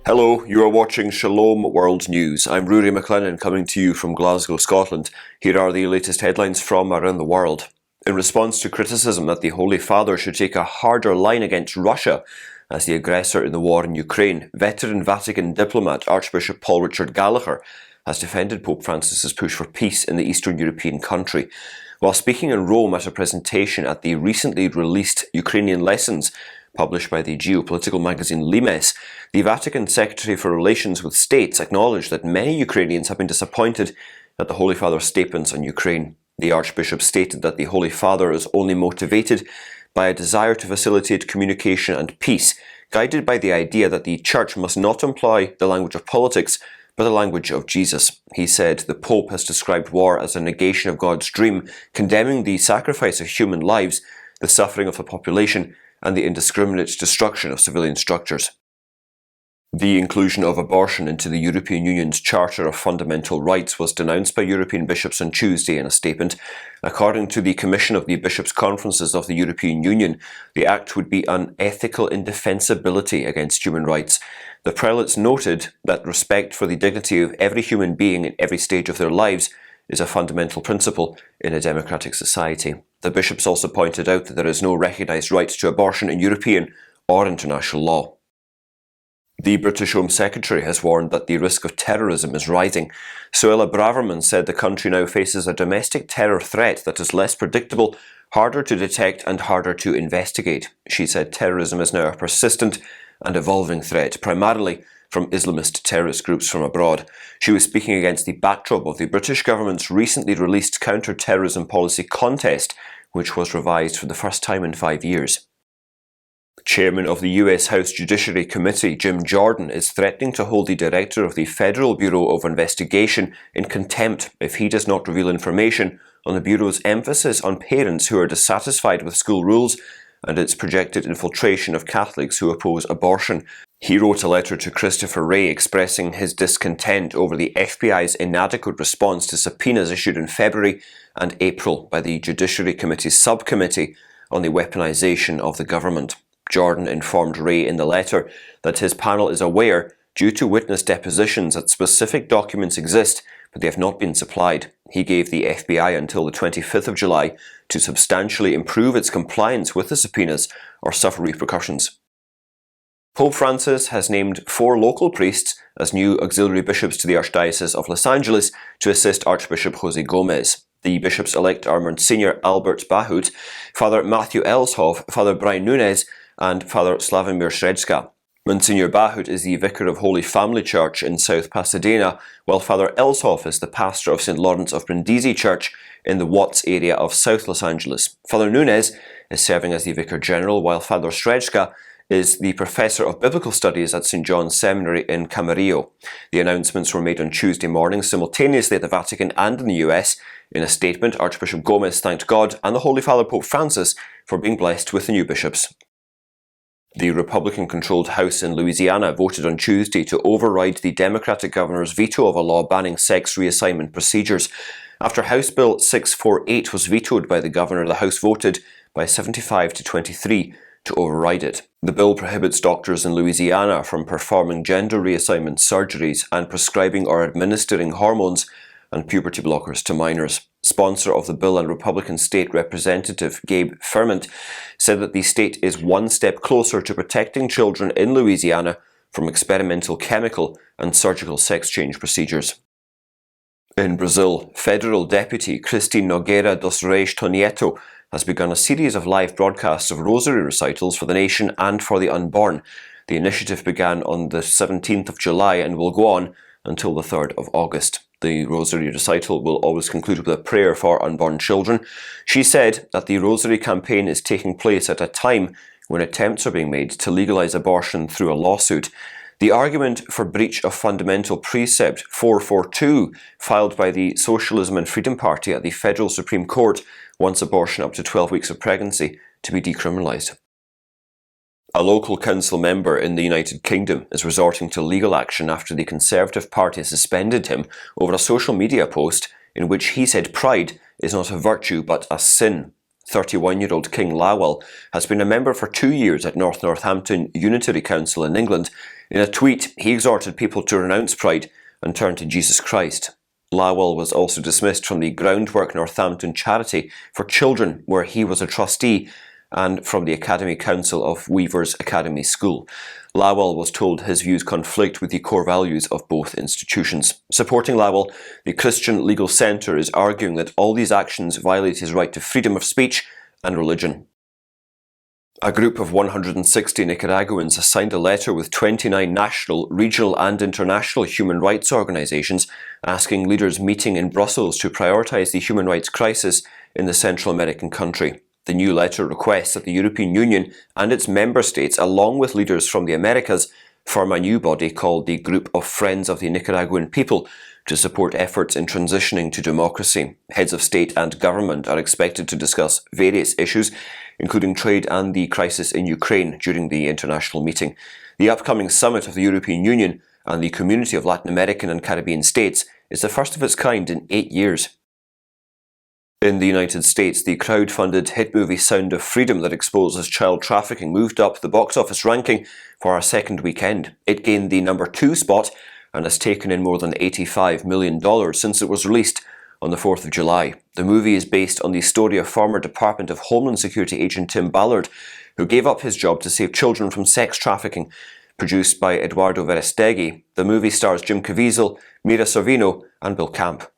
Hello, you are watching Shalom World News. I'm Rory McLennan coming to you from Glasgow, Scotland. Here are the latest headlines from around the world. In response to criticism that the Holy Father should take a harder line against Russia as the aggressor in the war in Ukraine, veteran Vatican diplomat Archbishop Paul Richard Gallagher has defended Pope Francis's push for peace in the Eastern European country. While speaking in Rome at a presentation at the recently released Ukrainian Lessons, published by the geopolitical magazine Limes, the Vatican Secretary for Relations with States acknowledged that many Ukrainians have been disappointed at the Holy Father's statements on Ukraine. The Archbishop stated that the Holy Father is only motivated by a desire to facilitate communication and peace, guided by the idea that the Church must not employ the language of politics, but the language of Jesus. He said the Pope has described war as a negation of God's dream, condemning the sacrifice of human lives, the suffering of the population, and the indiscriminate destruction of civilian structures. The inclusion of abortion into the European Union's Charter of Fundamental Rights was denounced by European bishops on Tuesday in a statement. According to the Commission of the Bishops' Conferences of the European Union, the act would be an ethical indefensibility against human rights. The prelates noted that respect for the dignity of every human being in every stage of their lives is a fundamental principle in a democratic society. The bishops also pointed out that there is no recognised right to abortion in European or international law. The British Home Secretary has warned that the risk of terrorism is rising. Suella Braverman said the country now faces a domestic terror threat that is less predictable, harder to detect and harder to investigate. She said terrorism is now a persistent and evolving threat, primarily from Islamist terrorist groups from abroad. She was speaking against the backdrop of the British government's recently released counter-terrorism policy contest, which was revised for the first time in 5 years. Chairman of the US House Judiciary Committee, Jim Jordan, is threatening to hold the director of the Federal Bureau of Investigation in contempt if he does not reveal information on the Bureau's emphasis on parents who are dissatisfied with school rules and its projected infiltration of Catholics who oppose abortion. He wrote a letter to Christopher Wray expressing his discontent over the FBI's inadequate response to subpoenas issued in February and April by the Judiciary Committee's subcommittee on the weaponization of the government. Jordan informed Wray in the letter that his panel is aware, due to witness depositions, that specific documents exist, but they have not been supplied. He gave the FBI until the 25th of July to substantially improve its compliance with the subpoenas or suffer repercussions. Pope Francis has named 4 local priests as new auxiliary bishops to the Archdiocese of Los Angeles to assist Archbishop Jose Gomez. The bishops-elect are Monsignor Albert Bahut, Father Matthew Elshoff, Father Brian Nunez, and Father Slavomir Sredzka. Monsignor Bahut is the vicar of Holy Family Church in South Pasadena, while Father Elshoff is the pastor of St. Lawrence of Brindisi Church in the Watts area of South Los Angeles. Father Nunez is serving as the vicar general, while Father Sredzka is the professor of biblical studies at St. John's Seminary in Camarillo. The announcements were made on Tuesday morning simultaneously at the Vatican and in the US. In a statement, Archbishop Gomez thanked God and the Holy Father Pope Francis for being blessed with the new bishops. The Republican-controlled House in Louisiana voted on Tuesday to override the Democratic governor's veto of a law banning sex reassignment procedures. After House Bill 648 was vetoed by the governor, the House voted by 75 to 23 to override it. The bill prohibits doctors in Louisiana from performing gender reassignment surgeries and prescribing or administering hormones and puberty blockers to minors. Sponsor of the bill and Republican State Representative Gabe Ferment said that the state is one step closer to protecting children in Louisiana from experimental chemical and surgical sex change procedures. In Brazil, Federal Deputy Christine Nogueira dos Reis Tonieto has begun a series of live broadcasts of rosary recitals for the nation and for the unborn. The initiative began on the 17th of July and will go on until the 3rd of August. The rosary recital will always conclude with a prayer for unborn children. She said that the rosary campaign is taking place at a time when attempts are being made to legalise abortion through a lawsuit. The argument for breach of fundamental precept 442, filed by the Socialism and Freedom Party at the Federal Supreme Court, wants abortion up to 12 weeks of pregnancy to be decriminalised. A local council member in the United Kingdom is resorting to legal action after the Conservative Party suspended him over a social media post in which he said pride is not a virtue but a sin. 31-year-old King Lawal has been a member for 2 years at North Northampton Unitary Council in England. In a tweet, he exhorted people to renounce pride and turn to Jesus Christ. Lawal was also dismissed from the Groundwork Northampton charity for children, where he was a trustee, and from the Academy Council of Weavers Academy School. Lawal was told his views conflict with the core values of both institutions. Supporting Lawal, the Christian Legal Centre is arguing that all these actions violate his right to freedom of speech and religion. A group of 160 Nicaraguans has signed a letter with 29 national, regional and international human rights organisations asking leaders meeting in Brussels to prioritise the human rights crisis in the Central American country. The new letter requests that the European Union and its member states, along with leaders from the Americas, form a new body called the Group of Friends of the Nicaraguan People to support efforts in transitioning to democracy. Heads of state and government are expected to discuss various issues, including trade and the crisis in Ukraine, during the international meeting. The upcoming summit of the European Union and the Community of Latin American and Caribbean States is the first of its kind in 8 years. In the United States, the crowd-funded hit movie Sound of Freedom that exposes child trafficking moved up the box office ranking for our second weekend. It gained the number 2 spot and has taken in more than $85 million since it was released on the 4th of July. The movie is based on the story of former Department of Homeland Security agent Tim Ballard, who gave up his job to save children from sex trafficking. Produced by Eduardo Verastegui, the movie stars Jim Caviezel, Mira Sorvino and Bill Camp.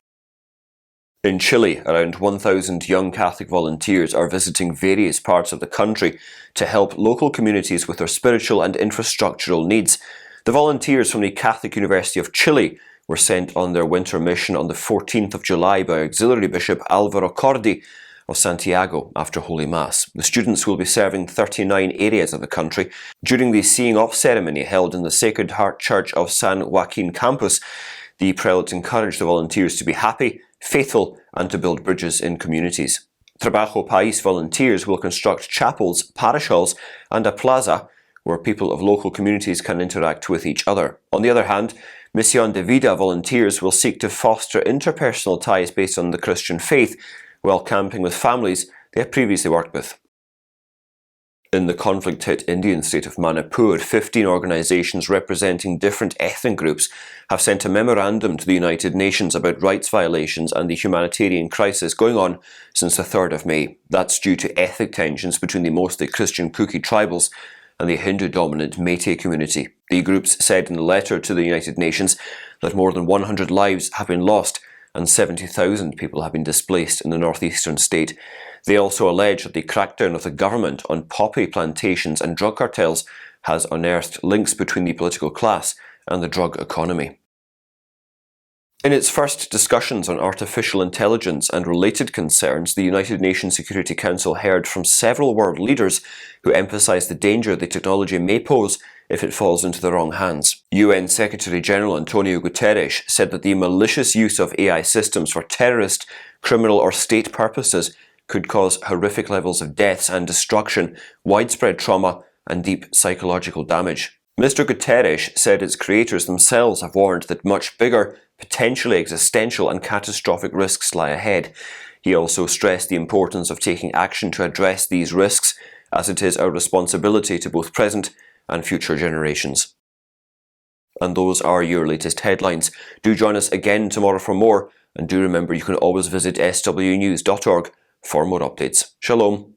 In Chile, around 1,000 young Catholic volunteers are visiting various parts of the country to help local communities with their spiritual and infrastructural needs. The volunteers from the Catholic University of Chile were sent on their winter mission on the 14th of July by Auxiliary Bishop Álvaro Cordi of Santiago after Holy Mass. The students will be serving 39 areas of the country. During the seeing off ceremony held in the Sacred Heart Church of San Joaquin campus, the prelates encouraged the volunteers to be happy, faithful and to build bridges in communities. Trabajo País volunteers will construct chapels, parish halls and a plaza where people of local communities can interact with each other. On the other hand, Misión de Vida volunteers will seek to foster interpersonal ties based on the Christian faith while camping with families they have previously worked with. In the conflict-hit Indian state of Manipur, 15 organisations representing different ethnic groups have sent a memorandum to the United Nations about rights violations and the humanitarian crisis going on since the 3rd of May. That's due to ethnic tensions between the mostly Christian Kuki tribals and the Hindu-dominant Meitei community. The groups said in a letter to the United Nations that more than 100 lives have been lost and 70,000 people have been displaced in the northeastern state. They also allege that the crackdown of the government on poppy plantations and drug cartels has unearthed links between the political class and the drug economy. In its first discussions on artificial intelligence and related concerns, the United Nations Security Council heard from several world leaders who emphasised the danger the technology may pose if it falls into the wrong hands. UN Secretary-General Antonio Guterres said that the malicious use of AI systems for terrorist, criminal or state purposes could cause horrific levels of deaths and destruction, widespread trauma and deep psychological damage. Mr. Guterres said its creators themselves have warned that much bigger, potentially existential and catastrophic risks lie ahead. He also stressed the importance of taking action to address these risks, as it is our responsibility to both present and future generations. And those are your latest headlines. Do join us again tomorrow for more, and do remember you can always visit swnews.org for more updates. Shalom.